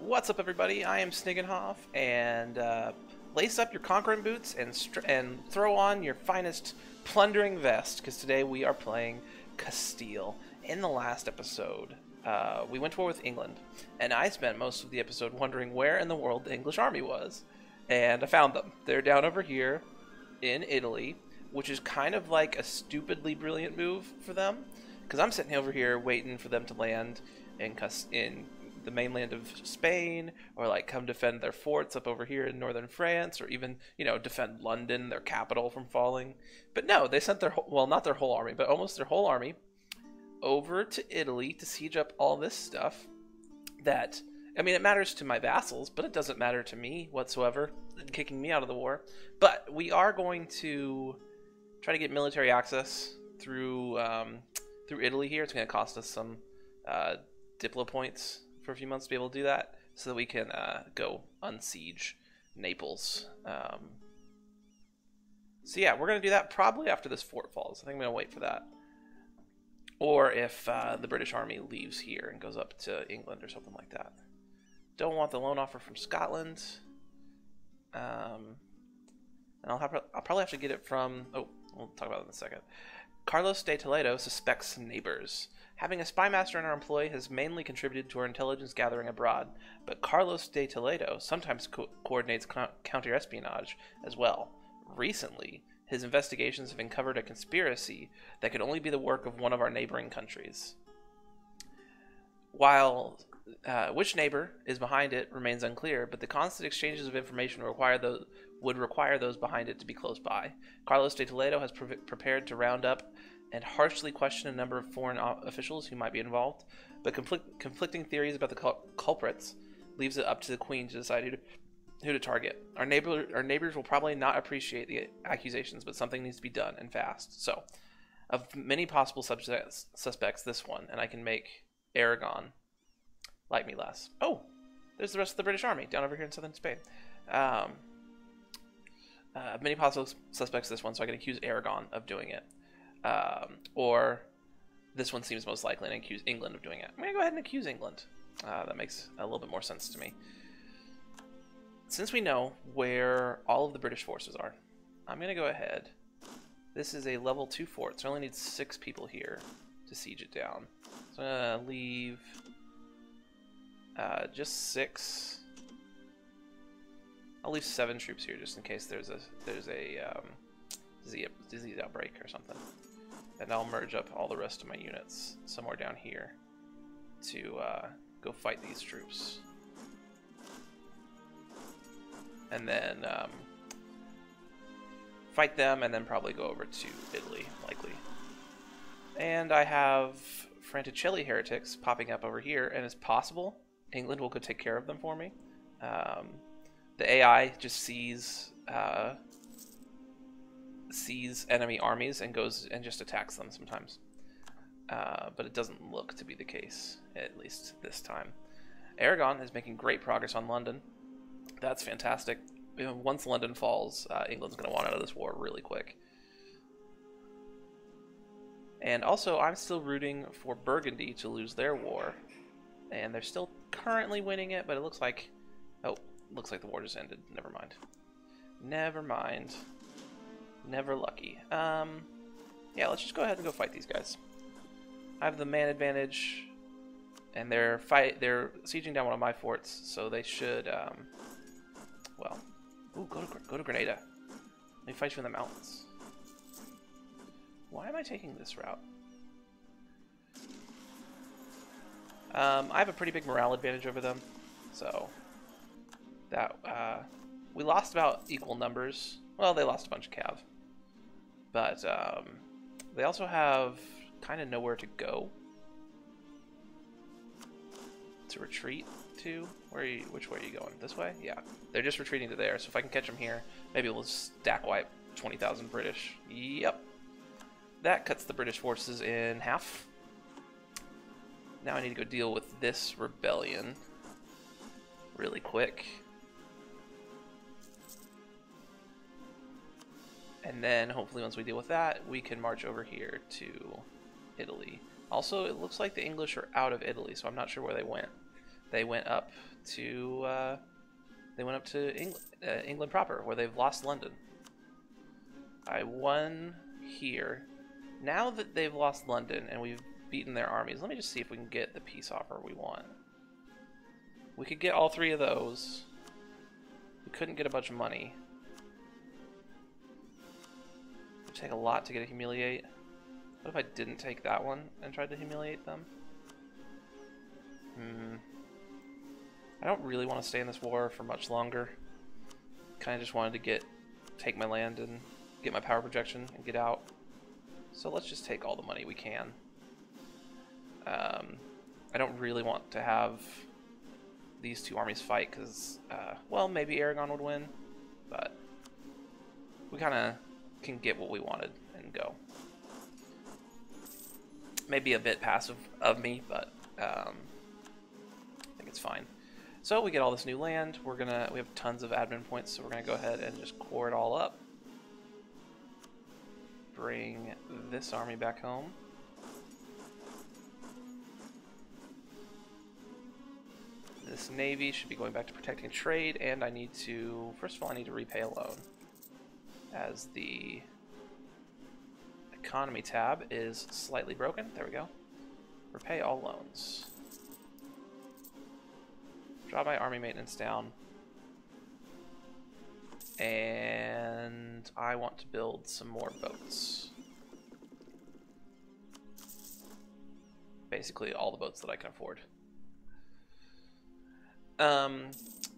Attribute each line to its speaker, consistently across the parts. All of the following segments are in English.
Speaker 1: What's up, everybody? I am Sniggenhoff, and lace up your conquering boots and throw on your finest plundering vest, because today we are playing Castile. In the last episode, we went to war with England, and I spent most of the episode wondering where in the world the English army was, and I found them. They're down over here in Italy, which is kind of like a stupidly brilliant move for them, because I'm sitting over here waiting for them to land in the mainland of Spain, or like come defend their forts up over here in northern France, or even, you know, defend London, their capital, from falling. But no, they sent their well, not their whole army, but almost their whole army over to Italy to siege up all this stuff that, I mean, it matters to my vassals, but it doesn't matter to me whatsoever, kicking me out of the war. But we are going to try to get military access through through Italy here. It's going to cost us some diplo points for a few months to be able to do that, so that we can go unsiege Naples. So yeah, we're going to do that probably after this fort falls. I think I'm going to wait for that. Or if the British army leaves here and goes up to England or something like that. Don't want the loan offer from Scotland. And I'll probably have to get it from... Oh, we'll talk about it in a second. Carlos de Toledo suspects neighbors. Having a spy master in our employ has mainly contributed to our intelligence gathering abroad, but Carlos de Toledo sometimes coordinates counter-espionage as well. Recently, his investigations have uncovered a conspiracy that could only be the work of one of our neighboring countries. While which neighbor is behind it remains unclear, but the constant exchanges of information would require those behind it to be close by. Carlos de Toledo has prepared to round up and harshly question a number of foreign officials who might be involved, but conflicting theories about the culprits leaves it up to the Queen to decide who to target. Our neighbors will probably not appreciate the accusations, but something needs to be done, and fast. So, of many possible suspects, this one, and I can make Aragon like me less. Oh, there's the rest of the British army down over here in southern Spain. Many possible suspects, this one, so I can accuse Aragon of doing it. Or this one seems most likely, and accuse England of doing it. I'm going to go ahead and accuse England. That makes a little bit more sense to me. Since we know where all of the British forces are, I'm going to go ahead. This is a level 2 fort, so I only need 6 people here to siege it down. So I'm going to leave just 6. I'll leave 7 troops here just in case there's a disease outbreak or something. And I'll merge up all the rest of my units somewhere down here to go fight these troops. And then fight them, and then probably go over to Italy, likely. And I have Fraticelli heretics popping up over here, and it's possible England will go take care of them for me. The AI just sees enemy armies and goes and just attacks them sometimes. But it doesn't look to be the case, at least this time. Aragon is making great progress on London. That's fantastic. You know, once London falls, England's going to want out of this war really quick. And also, I'm still rooting for Burgundy to lose their war. And they're still currently winning it, but it looks like... Oh, looks like the war just ended. Never mind. Never mind. Never lucky. Yeah, let's just go ahead and go fight these guys. I have the man advantage, and they're sieging down one of my forts, so they should, well, ooh, go to Grenada. Let me fight you in the mountains. Why am I taking this route? I have a pretty big morale advantage over them, so that we lost about equal numbers. Well, they lost a bunch of cav, but they also have kind of nowhere to go to retreat to. Which way are you going? This way? Yeah, they're just retreating to there. So if I can catch them here, maybe we'll stack wipe 20,000 British. Yep, that cuts the British forces in half. Now I need to go deal with this rebellion really quick. And then hopefully once we deal with that, we can march over here to Italy. Also, it looks like the English are out of Italy, so I'm not sure where they went. they went up to England, England proper, where they've lost London. I won here. Now that they've lost London and we've beaten their armies, let me just see if we can get the peace offer we want. We could get all 3 of those. We couldn't get a bunch of money. It would take a lot to get a humiliate. What if I didn't take that one and tried to humiliate them? I don't really want to stay in this war for much longer. Kind of just wanted to take my land and get my power projection and get out. So let's just take all the money we can. I don't really want to have these 2 armies fight because, well, maybe Aragon would win, but we kind of can get what we wanted and go. Maybe a bit passive of me, but I think it's fine. So we get all this new land. We have tons of admin points, so we're gonna go ahead and just core it all up. Bring this army back home. This navy should be going back to protecting trade, and I need to, first of all, I need to repay a loan, as the economy tab is slightly broken. There we go. Repay all loans. Drop my army maintenance down. And I want to build some more boats. Basically all the boats that I can afford.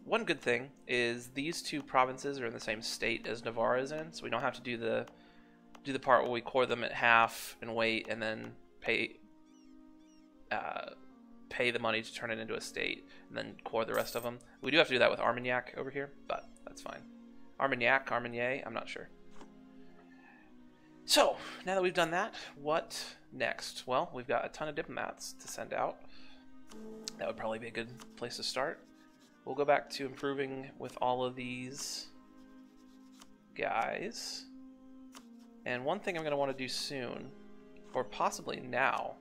Speaker 1: One good thing is these 2 provinces are in the same state as Navarre is in, so we don't have to do the part where we core them at half and wait and then pay the money to turn it into a state and then core the rest of them. We do have to do that with Armagnac over here, but that's fine. Armagnac, Armagnac, I'm not sure. So, now that we've done that, what next? Well, we've got a ton of diplomats to send out. That would probably be a good place to start. We'll go back to improving with all of these guys. And one thing I'm going to want to do soon, or possibly now,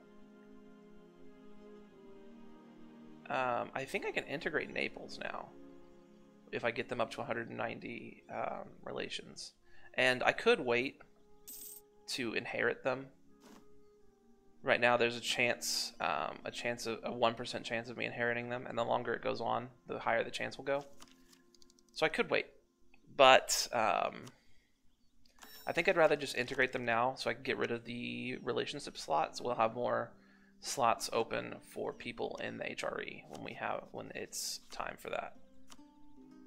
Speaker 1: I think I can integrate Naples now, if I get them up to 190 relations. And I could wait to inherit them. Right now there's a 1% chance of me inheriting them, and the longer it goes on, the higher the chance will go. So I could wait, but I think I'd rather just integrate them now so I can get rid of the relationship slots. We'll have more slots open for people in the HRE when it's time for that.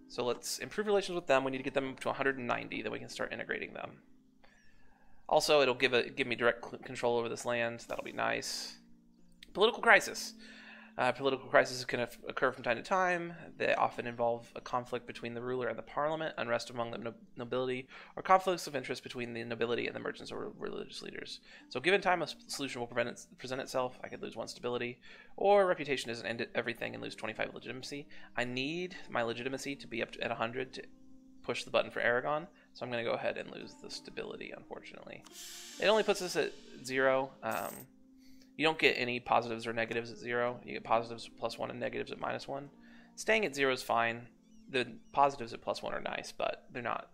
Speaker 1: So let's improve relations with them. We need to get them up to 190, then we can start integrating them. Also, it'll give me direct control over this land. That'll be nice. Political crisis. Political crises can occur from time to time. They often involve a conflict between the ruler and the parliament, unrest among the nobility, or conflicts of interest between the nobility and the merchants or religious leaders. So given time, a solution will present itself. I could lose 1 stability, or reputation doesn't end everything and lose 25 legitimacy. I need my legitimacy to be up at 100 to push the button for Aragon, so I'm going to go ahead and lose the stability, unfortunately. It only puts us at 0. You don't get any positives or negatives at 0. You get positives +1 and negatives at -1. Staying at 0 is fine. The positives at +1 are nice, but they're not,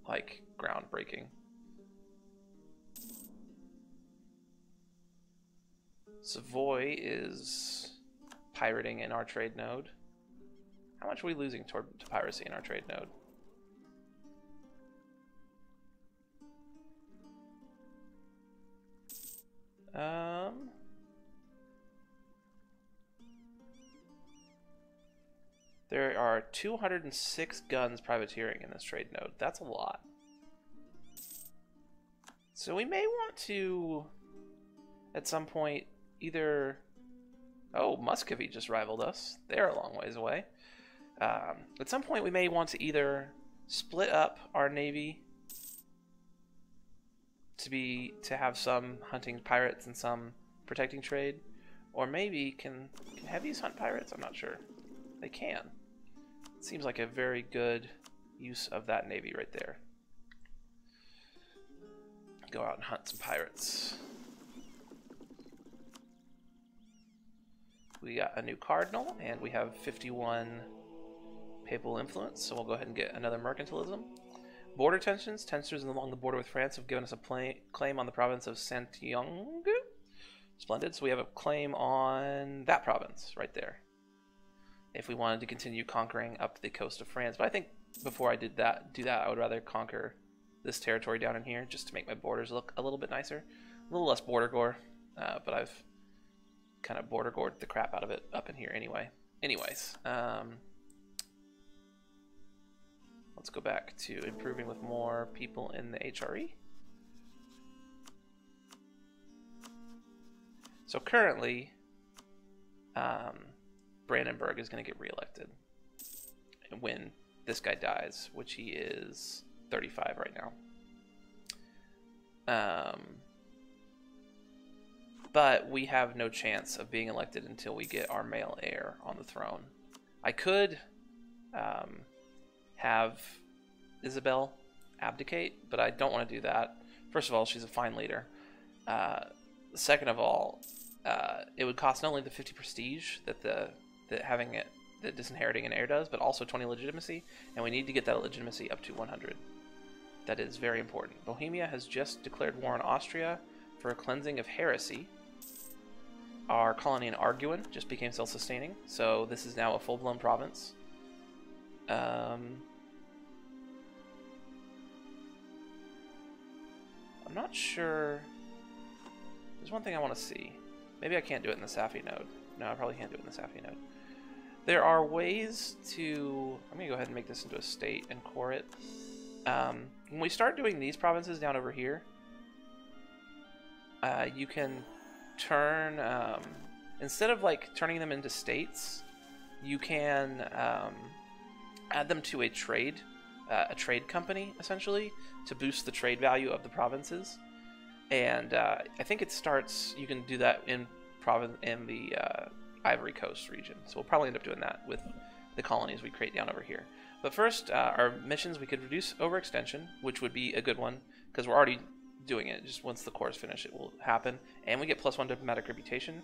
Speaker 1: like, groundbreaking. Savoy is pirating in our trade node. How much are we losing to piracy in our trade node? There are 206 guns privateering in this trade node. That's a lot. So we may want to, at some point, either... Oh, Muscovy just rivaled us. They're a long ways away. At some point we may want to either split up our navy to have some hunting pirates and some protecting trade, or maybe can heavies hunt pirates? I'm not sure. They can. It seems like a very good use of that navy right there. Go out and hunt some pirates. we got a new cardinal, and we have 51 papal influence, so we'll go ahead and get another mercantilism. Border tensions. Tensions along the border with France have given us a claim on the province of Santiago. Splendid. So we have a claim on that province right there, if we wanted to continue conquering up the coast of France. But I think before I do that, I would rather conquer this territory down in here just to make my borders look a little bit nicer. A little less border gore, but I've kind of border gored the crap out of it up in here anyway. Anyways, let's go back to improving with more people in the HRE. So currently, Brandenburg is going to get reelected when this guy dies, which he is 35 right now. But we have no chance of being elected until we get our male heir on the throne. I could have Isabel abdicate, but I don't want to do that. First of all, she's a fine leader. Second of all, it would cost not only the 50 prestige that that disinheriting an heir does, but also 20 legitimacy, and we need to get that legitimacy up to 100. That is very important. Bohemia has just declared war on Austria for a cleansing of heresy. Our colony in Arguin just became self-sustaining, so this is now a full-blown province. I'm not sure. There's one thing I want to see. Maybe I can't do it in the Safi node. No, I probably can't do it in the Safi node. There are ways to... I'm going to go ahead and make this into a state and core it. When we start doing these provinces down over here, you can turn... instead of like turning them into states, you can add them to a trade company, essentially, to boost the trade value of the provinces. And I think it starts... You can do that in the Ivory Coast region. So we'll probably end up doing that with the colonies we create down over here. But first, our missions, we could reduce overextension, which would be a good one, because we're already doing it. Just once the cores finish, it will happen. And we get +1 diplomatic reputation.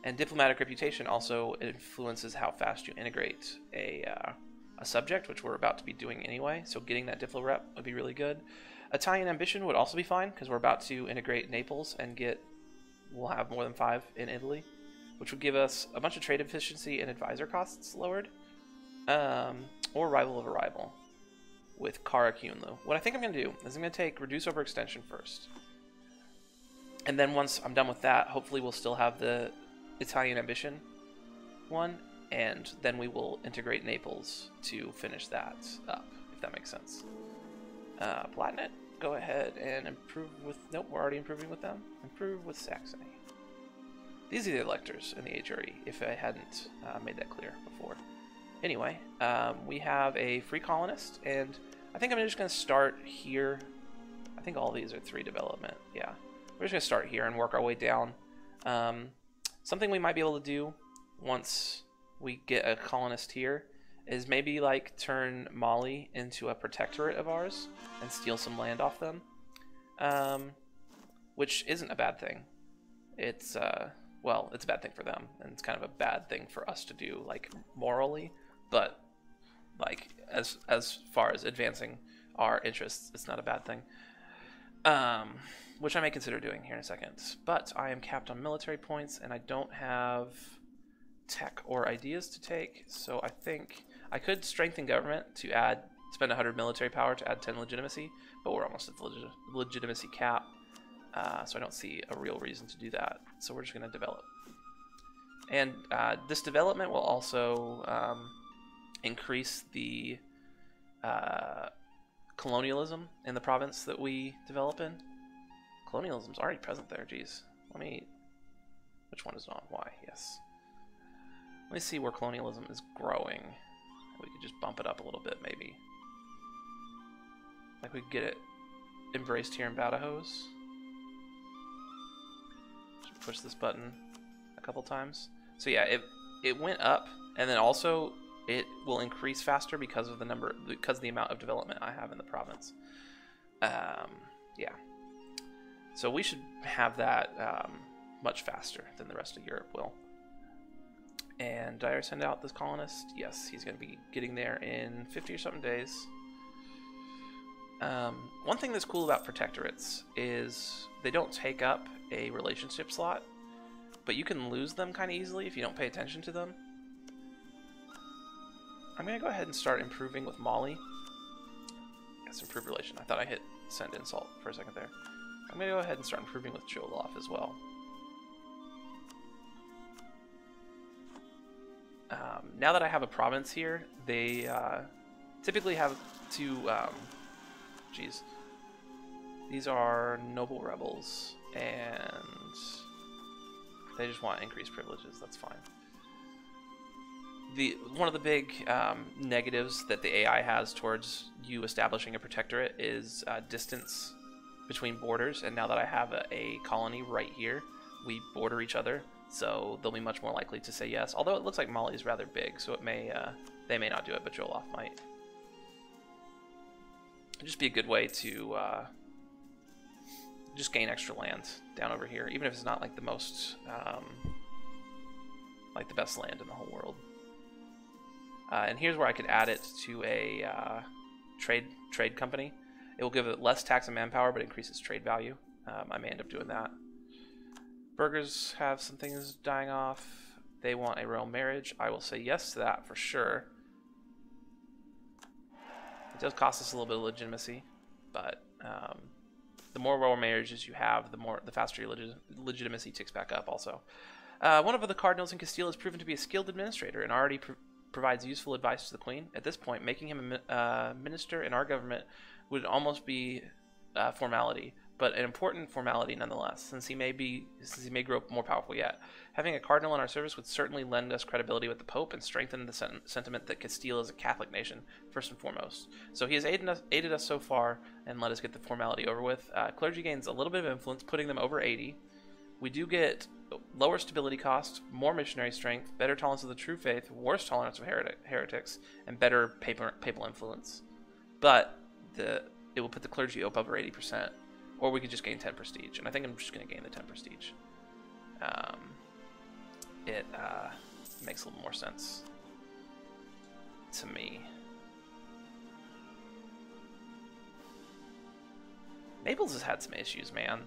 Speaker 1: And diplomatic reputation also influences how fast you integrate a subject, which we're about to be doing anyway. So getting that diplo rep would be really good. Italian ambition would also be fine, because we're about to integrate Naples and we'll have more than 5 in Italy, which would give us a bunch of trade efficiency and advisor costs lowered. Or rival of a rival with Kara Kyunlu. What I think I'm going to do is I'm going to take reduce overextension first. And then once I'm done with that, hopefully we'll still have the Italian ambition one, and then we will integrate Naples to finish that up, if that makes sense. Palatinate, go ahead and improve with... Nope, we're already improving with them. Improve with Saxony. These are the electors in the HRE, if I hadn't made that clear before. Anyway, we have a free colonist, and I think I'm just going to start here. I think all these are 3 development. Yeah, we're just going to start here and work our way down. Something we might be able to do once we get a colonist here is maybe like turn Mali into a protectorate of ours and steal some land off them, which isn't a bad thing. It's well, it's a bad thing for them, and it's kind of a bad thing for us to do, like, morally, but like as far as advancing our interests, it's not a bad thing. Which I may consider doing here in a second. But I am capped on military points, and I don't have tech or ideas to take, so I think I could strengthen government to spend 100 military power to add 10 legitimacy, but we're almost at the legitimacy cap, so I don't see a real reason to do that. So we're just going to develop. And this development will also increase the colonialism in the province that we develop in. Colonialism's already present there, geez. Which one is on? Why? Yes. Let me see where colonialism is growing. We could just bump it up a little bit, maybe. Like we could get it embraced here in Badajoz. Just push this button a couple times. So yeah, it went up, and then also it will increase faster because of the amount of development I have in the province. Yeah. So we should have that much faster than the rest of Europe will. And did I send out this colonist? Yes, he's going to be getting there in 50 or something days. One thing that's cool about protectorates is they don't take up a relationship slot, but you can lose them kind of easily if you don't pay attention to them. I'm going to go ahead and start improving with Molly. Yes, improve relation. I thought I hit send insult for a second there. I'm going to go ahead and start improving with Jolaf as well. Now that I have a province here, they typically have to... geez. These are noble rebels, and they just want increased privileges. That's fine. One of the big negatives that the AI has towards you establishing a protectorate is distance between borders, and now that I have a colony right here, we border each other, so they'll be much more likely to say yes. Although it looks like Mali is rather big, so it may they may not do it, but Jolaf might. It'd just be a good way to just gain extra land down over here, even if it's not like the most like the best land in the whole world. And here's where I could add it to a trade company. It will give it less tax and manpower, but increases trade value. I may end up doing that. Burgers have some things dying off. They want a royal marriage. I will say yes to that for sure. It does cost us a little bit of legitimacy, but the more royal marriages you have, the faster your legitimacy ticks back up. Also, one of the cardinals in Castile has proven to be a skilled administrator and already provides useful advice to the queen. At this point, making him a minister in our government would almost be a formality, but an important formality nonetheless, since he may grow more powerful yet. Having a cardinal in our service would certainly lend us credibility with the Pope and strengthen the sentiment that Castile is a Catholic nation, first and foremost. So he has aided us so far, and let us get the formality over with. Clergy gains a little bit of influence, putting them over 80. We do get lower stability cost, more missionary strength, better tolerance of the true faith, worse tolerance of heretics, and better papal influence. But it will put the clergy up over 80%. Or we could just gain 10 prestige, and I think I'm just going to gain the 10 prestige. It makes a little more sense to me. Naples has had some issues, man.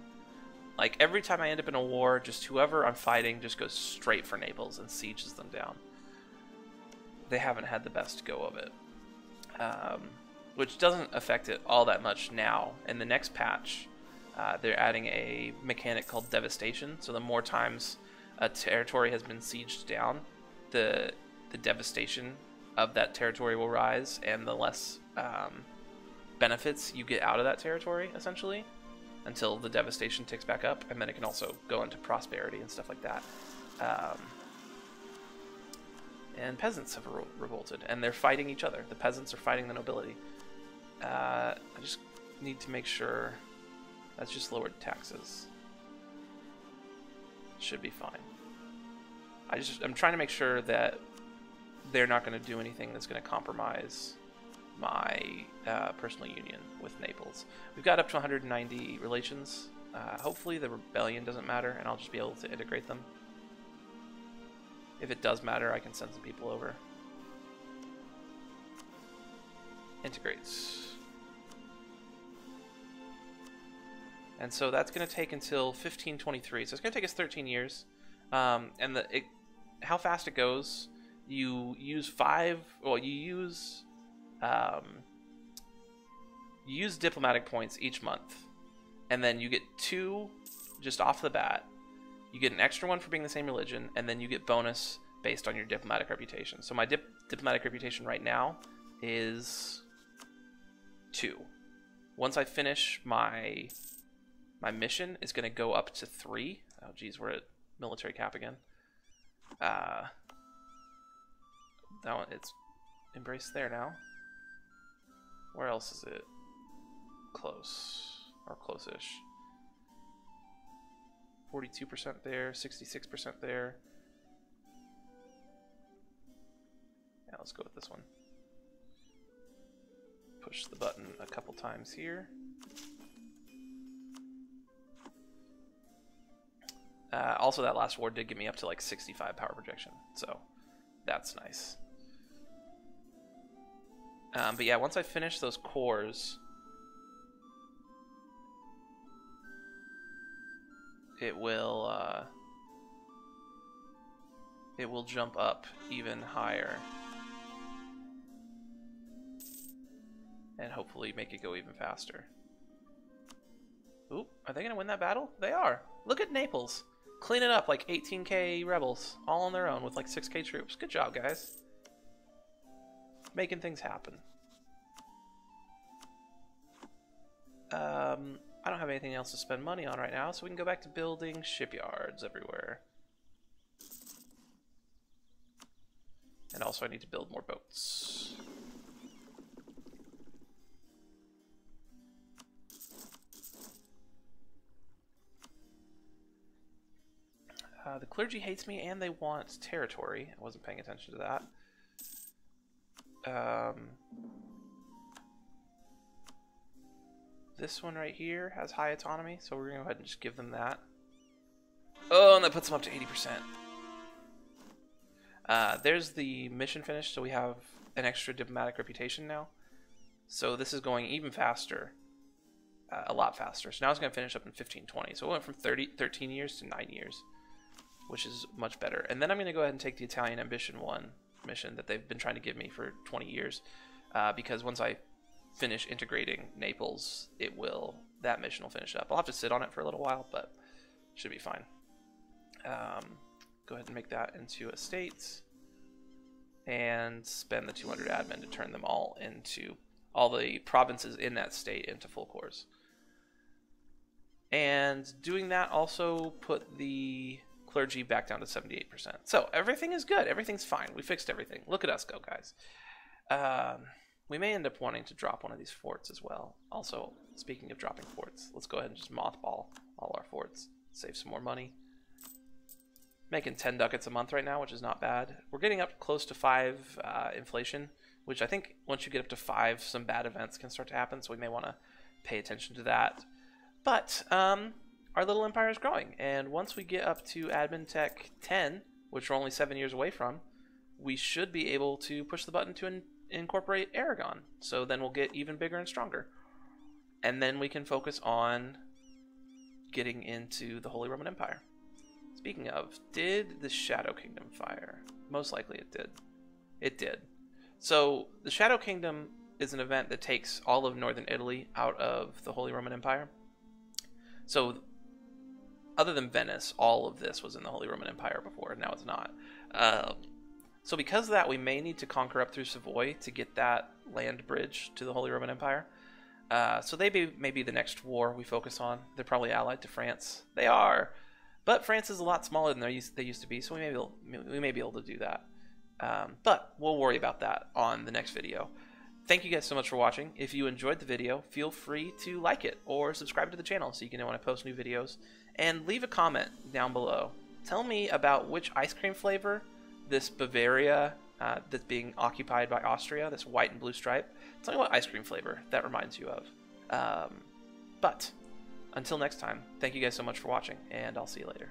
Speaker 1: Like, every time I end up in a war, just whoever I'm fighting just goes straight for Naples and sieges them down. They haven't had the best go of it. Which doesn't affect it all that much now. In the next patch, they're adding a mechanic called devastation. So the more times a territory has been sieged down, the devastation of that territory will rise, and the less benefits you get out of that territory, essentially, until the devastation ticks back up, and then it can also go into prosperity and stuff like that. And peasants have revolted, and they're fighting each other. The peasants are fighting the nobility. I just need to make sure that's just lowered taxes. Should be fine. I'm trying to make sure that they're not going to do anything that's going to compromise my personal union with Naples. We've got up to 190 relations. Hopefully the rebellion doesn't matter, and I'll just be able to integrate them. If it does matter, I can send some people over. Integrates. And so that's going to take until 1523. So it's going to take us 13 years. And how fast it goes, you use diplomatic points each month. And then you get 2 just off the bat. You get an extra 1 for being the same religion, and then you get bonus based on your diplomatic reputation. So my diplomatic reputation right now is 2. Once I finish my mission, is going to go up to 3. Oh geez, we're at military cap again. That one, it's embraced there now. Where else is it? Close, or close-ish. 42% there, 66% there. Yeah, let's go with this one. Push the button a couple times here. Also, that last war did get me up to like 65 power projection, so That's nice. But yeah, once I finish those cores, it will jump up even higher, and hopefully make it go even faster. Oop, are they gonna win that battle? They are. Look at Naples, cleaning up like 18k rebels all on their own with like 6k troops. Good job, guys. Making things happen. I don't have anything else to spend money on right now, so we can go back to building shipyards everywhere. And also I need to build more boats. The clergy hates me and they want territory. I wasn't paying attention to that. This one right here has high autonomy, so we're going to go ahead and just give them that. Oh, and that puts them up to 80%. There's the mission finished, so we have an extra diplomatic reputation now. So this is going even faster, a lot faster. So now it's going to finish up in 1520. So it went from 13 years to 9 years, which is much better. And then I'm going to go ahead and take the Italian Ambition 1 mission that they've been trying to give me for 20 years, because once I finish integrating Naples, that mission will finish up. I'll have to sit on it for a little while, but should be fine. Go ahead and make that into estates and spend the 200 admin to turn them all the provinces in that state into full cores. And doing that also put the clergy back down to 78%. So everything is good. Everything's fine. We fixed everything. Look at us go, guys. We may end up wanting to drop one of these forts as well. Also, speaking of dropping forts, let's go ahead and just mothball all our forts. Save some more money. Making 10 ducats a month right now, which is not bad. We're getting up close to 5 inflation, which I think once you get up to 5, some bad events can start to happen, so we may want to pay attention to that. But our little empire is growing, and once we get up to Admin Tech 10, which we're only 7 years away from, we should be able to push the button to incorporate Aragon. So then we'll get even bigger and stronger. And then we can focus on getting into the Holy Roman Empire. Speaking of, did the Shadow Kingdom fire? Most likely it did. It did. So the Shadow Kingdom is an event that takes all of northern Italy out of the Holy Roman Empire. So other than Venice, all of this was in the Holy Roman Empire before, and now it's not. So because of that, we may need to conquer up through Savoy to get that land bridge to the Holy Roman Empire. So they may be the next war we focus on. They're probably allied to France. They are. But France is a lot smaller than they used to be, so we may be able to do that. But we'll worry about that on the next video. Thank you guys so much for watching. If you enjoyed the video, feel free to like it or subscribe to the channel so you can know when I post new videos. And leave a comment down below. Tell me about which ice cream flavor this Bavaria that's being occupied by Austria, this white and blue stripe. Tell me what ice cream flavor that reminds you of. But until next time, thank you guys so much for watching, and I'll see you later.